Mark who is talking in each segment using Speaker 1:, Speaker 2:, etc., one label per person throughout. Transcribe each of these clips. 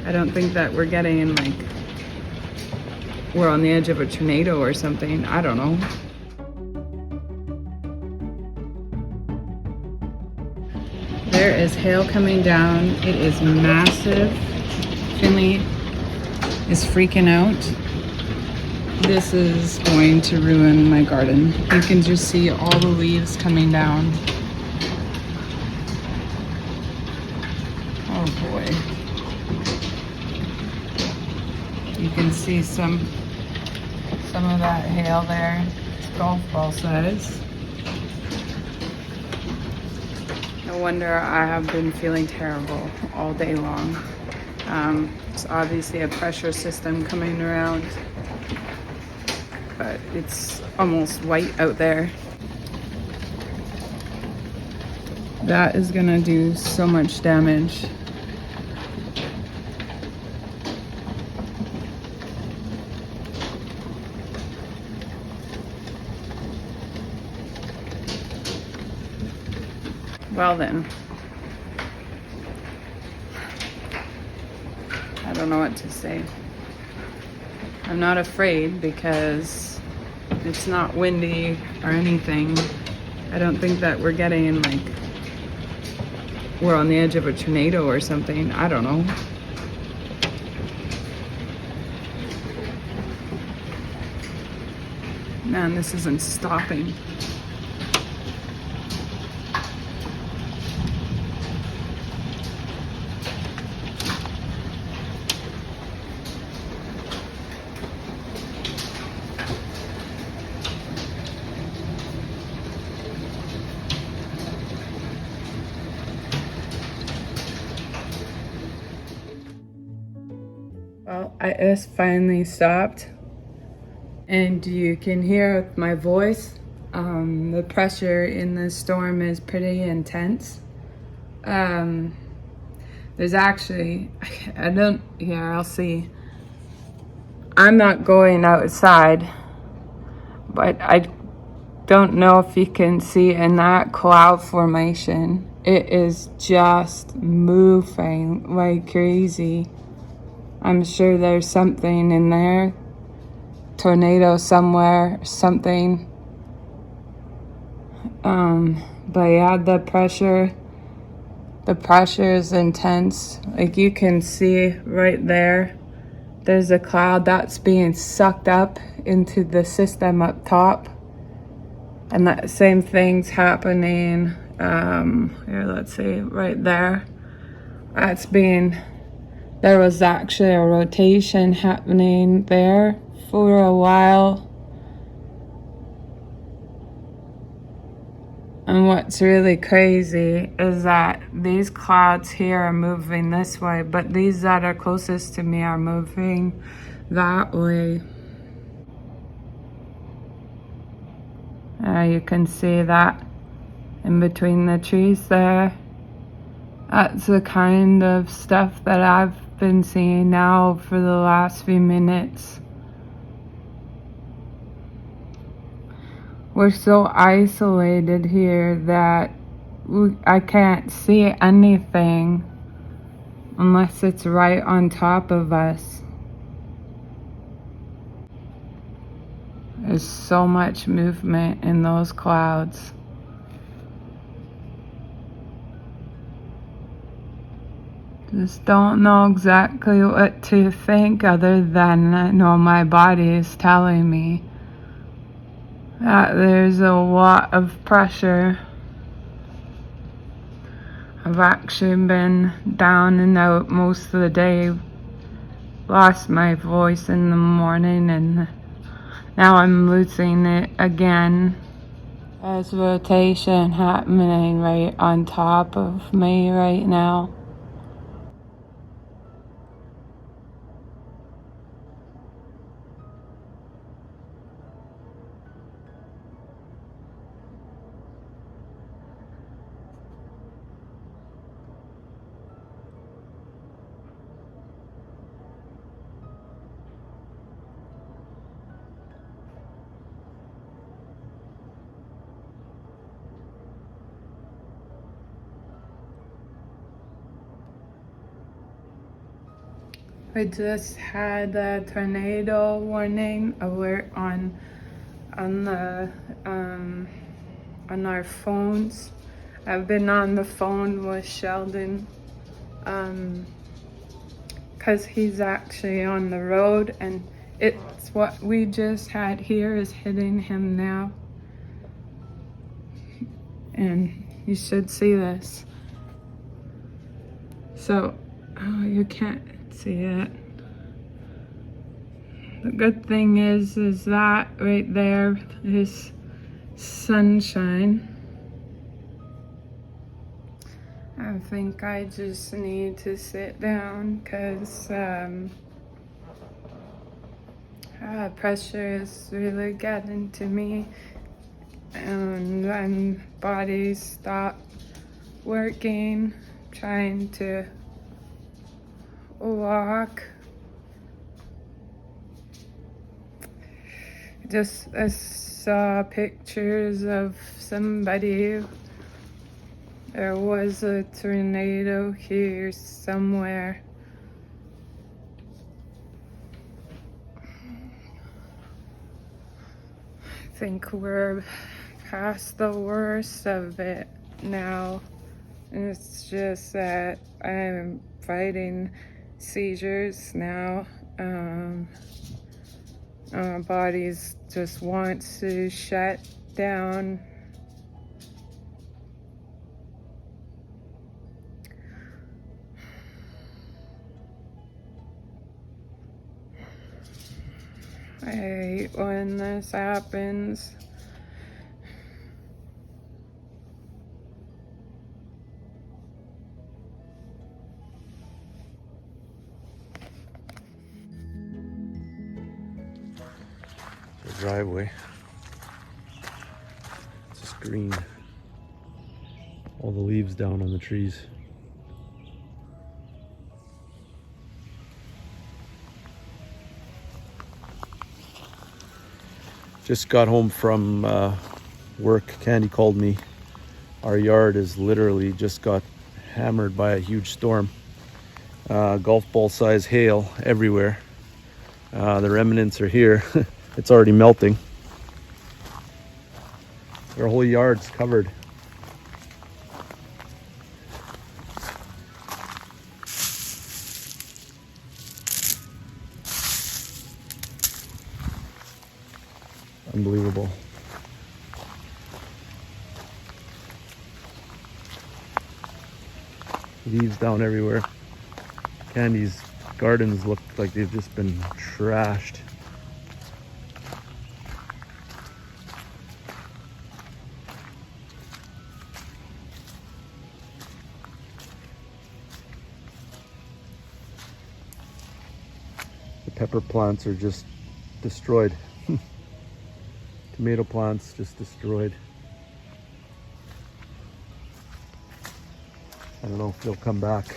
Speaker 1: I don't think that we're getting like we're on the edge of a tornado or something. I don't know. There is hail coming down. It is massive. Finley is freaking out. This is going to ruin my garden. You can just see all the leaves coming down. Oh boy. You can see some of that hail there. It's golf ball size. No wonder I have been feeling terrible all day long. It's obviously a pressure system coming around, but it's almost white out there. That is gonna do so much damage. Well then, I don't know what to say. I'm not afraid because it's not windy or anything. I don't think that we're getting like we're on the edge of a tornado or something. I don't know. Man, this isn't stopping. Well, it finally stopped, and you can hear with my voice, the pressure in the storm is pretty intense. There's actually, I'll see. I'm not going outside, but I don't know if you can see in that cloud formation, it is just moving like crazy. I'm sure there's something in there, tornado somewhere, something. But yeah, the pressure is intense. Like you can see right there, there's a cloud that's being sucked up into the system up top. And that same thing's happening, here, let's see, right there. There was actually a rotation happening there for a while. And what's really crazy is that these clouds here are moving this way, but these that are closest to me are moving that way. You can see that in between the trees there. That's the kind of stuff that I've been seeing now for the last few minutes. We're so isolated here that I can't see anything unless it's right on top of us. There's so much movement in those clouds. Just don't know exactly what to think other than I know my body is telling me that there's a lot of pressure. I've actually been down and out most of the day, lost my voice in the morning, and now I'm losing it again. There's rotation happening right on top of me right now. We just had a tornado warning alert on the on our phones. I've been on the phone with Sheldon because he's actually on the road, and it's what we just had here is hitting him now. And you should see this. So, oh, you can't see it. The good thing is that right there is sunshine. I think I just need to sit down because pressure is really getting to me, and my body stopped working, trying to walk. Just I saw pictures of somebody. There was a tornado here somewhere. I think we're past the worst of it now. And it's just that I'm fighting seizures now. My body just wants to shut down. I hate when this happens.
Speaker 2: The driveway. It's just green. All the leaves down on the trees. Just got home from work. Candy called me. Our yard is literally just got hammered by a huge storm. Golf ball size hail everywhere. The remnants are here. It's already melting. Our whole yard's covered. Unbelievable. Leaves down everywhere. Candy's gardens look like they've just been trashed. The pepper plants are just destroyed. Tomato plants just destroyed. I don't know if they'll come back.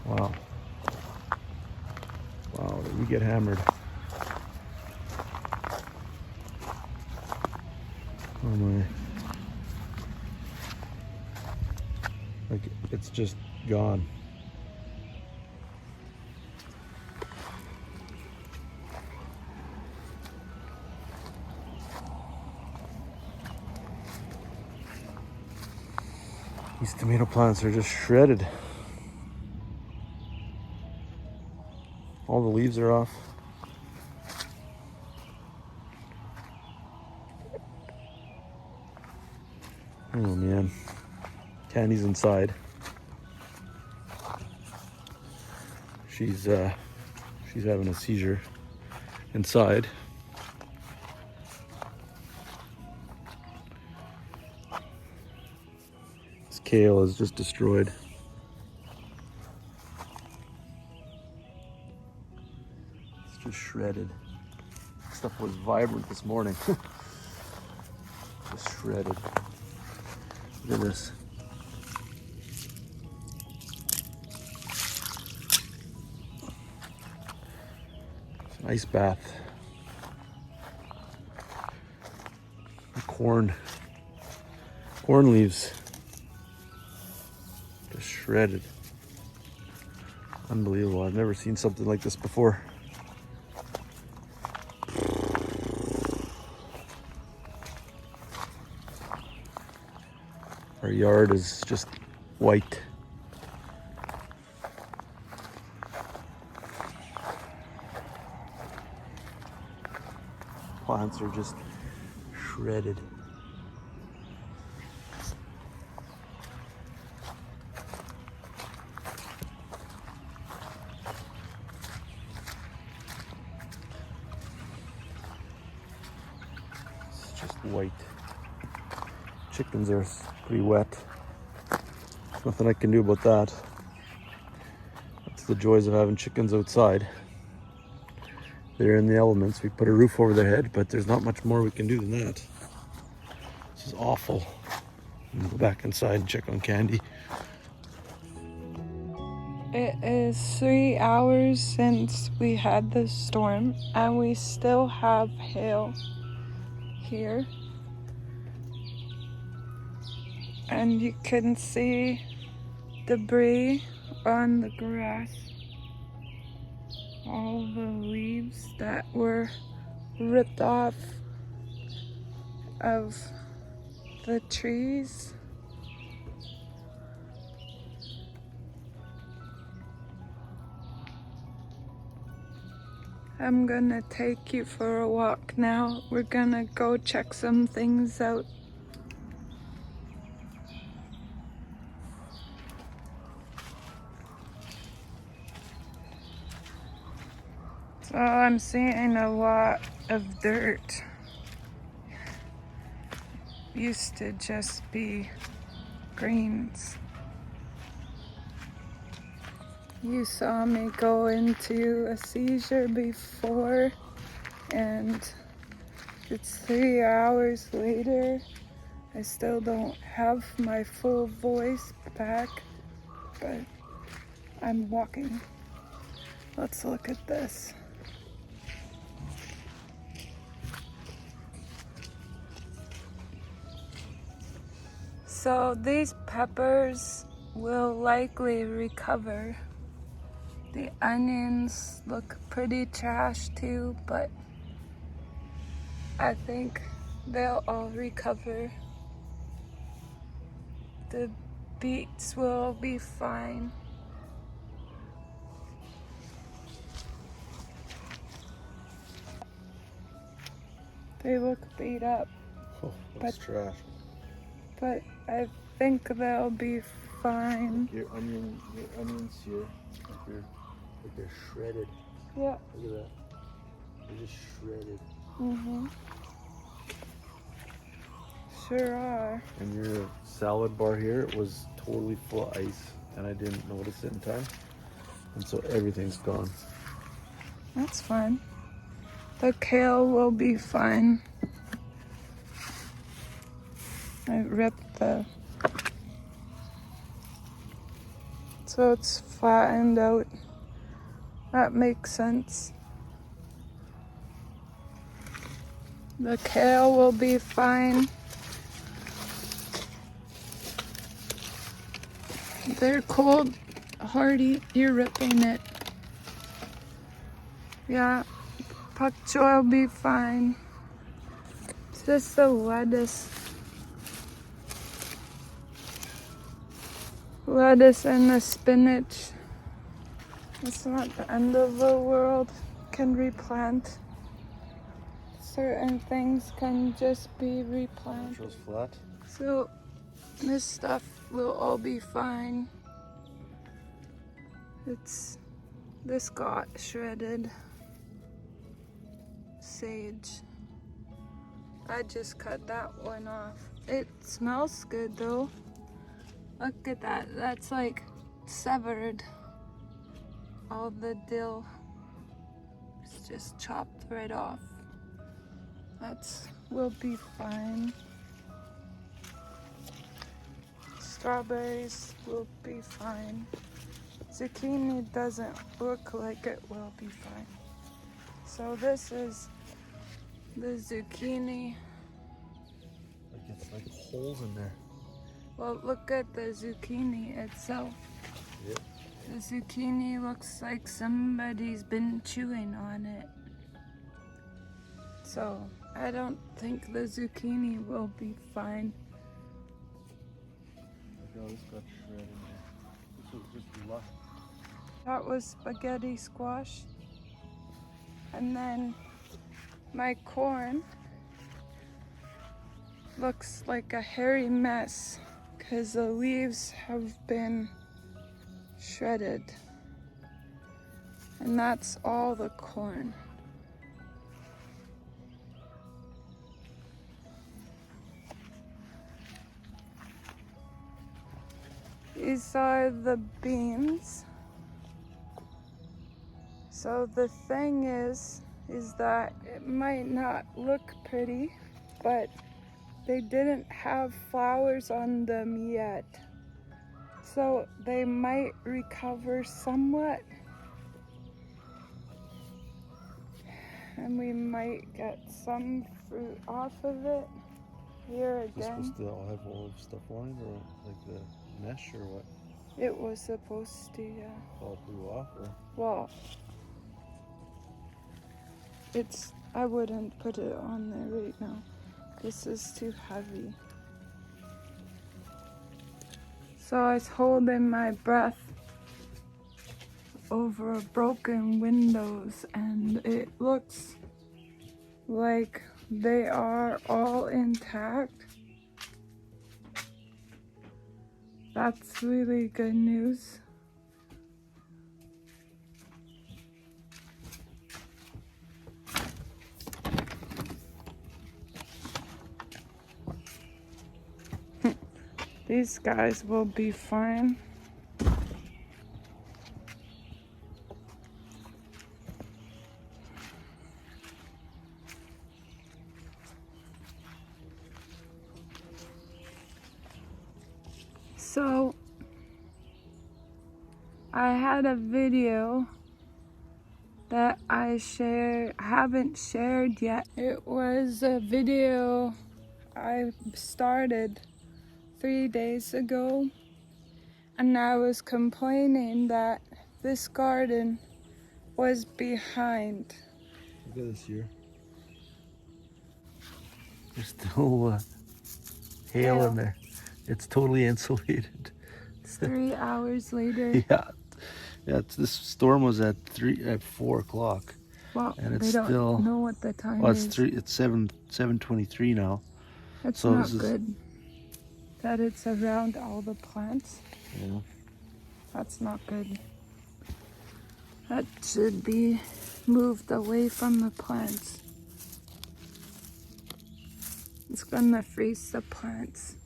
Speaker 2: Wow. Wow, did we get hammered? Oh my. Like, it's just gone. These tomato plants are just shredded. All the leaves are off. Oh man. Candy's inside. She's having a seizure inside. This kale is just destroyed. It's just shredded. Stuff was vibrant this morning. Just shredded. Look at this. It's an ice bath. Corn leaves. shredded. Unbelievable. I've never seen something like this before. Our yard is just white. Plants are just shredded. It's just white. Chickens are pretty wet. Nothing I can do about that. That's the joys of having chickens outside. They're in the elements. We put a roof over their head, but there's not much more we can do than that. This is awful. I'm gonna go back inside and check on Candy.
Speaker 1: It is 3 hours since we had the storm, and we still have hail here. And you can see debris on the grass. All the leaves that were ripped off of the trees. I'm gonna take you for a walk now. We're gonna go check some things out. So I'm seeing a lot of dirt. Used to just be greens. You saw me go into a seizure before, and it's 3 hours later. I still don't have my full voice back, but I'm walking. Let's look at this. So these peppers will likely recover. The onions look pretty trash too, but I think they'll all recover. The beets will be fine. They look beat up.
Speaker 2: Oh, that's trash.
Speaker 1: But I think they'll be fine.
Speaker 2: Your onions here, they're shredded.
Speaker 1: Yeah.
Speaker 2: Look at that. They're just shredded.
Speaker 1: Mhm. Sure are.
Speaker 2: And your salad bar here was totally full of ice, and I didn't notice it in time. And so everything's gone.
Speaker 1: That's fine. The kale will be fine. I ripped so it's flattened out. That makes sense. The kale will be fine. They're cold, hardy. You're ripping it. Yeah, pak choi will be fine. It's just the lettuce. Lettuce and the spinach. It's not the end of the world. Can replant. Certain things can just be replanted.
Speaker 2: Shows flat.
Speaker 1: So this stuff will all be fine. This got shredded. Sage. I just cut that one off. It smells good though. Look at that. That's like severed. All the dill is just chopped right off. Will be fine. Strawberries will be fine. Zucchini doesn't look like it will be fine. So this is the zucchini.
Speaker 2: Like it's like holes in there.
Speaker 1: Well, look at the zucchini itself.
Speaker 2: Yep.
Speaker 1: The zucchini looks like somebody's been chewing on it. So I don't think the zucchini will be fine.
Speaker 2: Oh, this got shredded. This was just luck.
Speaker 1: That was spaghetti squash. And then my corn looks like a hairy mess because the leaves have been shredded. And that's all the corn. These are the beans. So the thing is that it might not look pretty, but they didn't have flowers on them yet. So they might recover somewhat. And we might get some fruit off of it. Here
Speaker 2: Is this
Speaker 1: again.
Speaker 2: supposed to all have all of stuff on it, or like the mesh, or what?
Speaker 1: It was supposed to, yeah.
Speaker 2: All blew off, or?
Speaker 1: Well, I wouldn't put it on there right now. This is too heavy. So I was holding my breath over broken windows, and it looks like they are all intact. That's really good news. These guys will be fine. So I had a video that I haven't shared yet. It was a video I started 3 days ago, and I was complaining that this garden was behind.
Speaker 2: Look at this here. There's still hail in there. It's totally insulated.
Speaker 1: It's 3 hours later.
Speaker 2: Yeah. This storm was at 4 o'clock.
Speaker 1: Well,
Speaker 2: and it's
Speaker 1: they don't
Speaker 2: still
Speaker 1: know what the time
Speaker 2: well,
Speaker 1: is.
Speaker 2: it's 7:23 now.
Speaker 1: It's
Speaker 2: so
Speaker 1: not good that it's around all the plants.
Speaker 2: Yeah.
Speaker 1: That's not good. That should be moved away from the plants. It's gonna freeze the plants.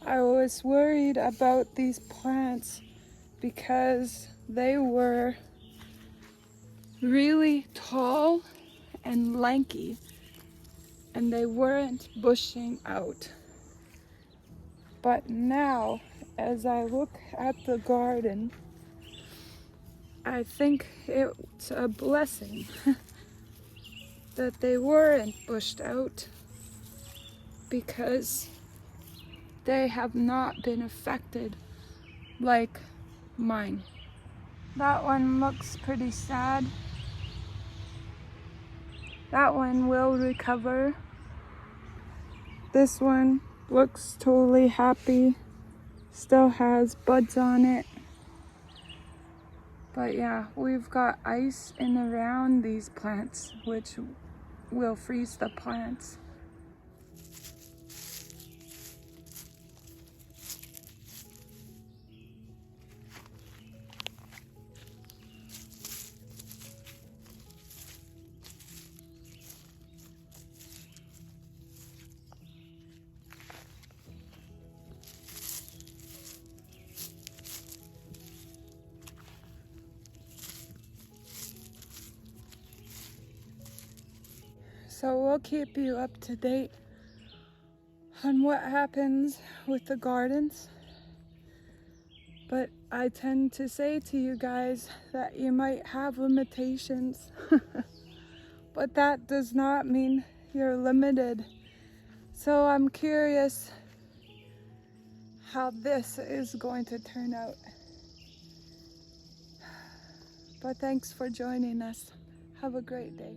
Speaker 1: I was worried about these plants because they were really tall and lanky, and they weren't bushing out. But now, as I look at the garden, I think it's a blessing that they weren't bushed out, because they have not been affected like mine. That one looks pretty sad. That one will recover. This one looks totally happy. Still has buds on it. But yeah, we've got ice in around these plants, which will freeze the plants. So we'll keep you up to date on what happens with the gardens. But I tend to say to you guys that you might have limitations. But that does not mean You're limited. So I'm curious how this is going to turn out. But thanks for joining us. Have a great day.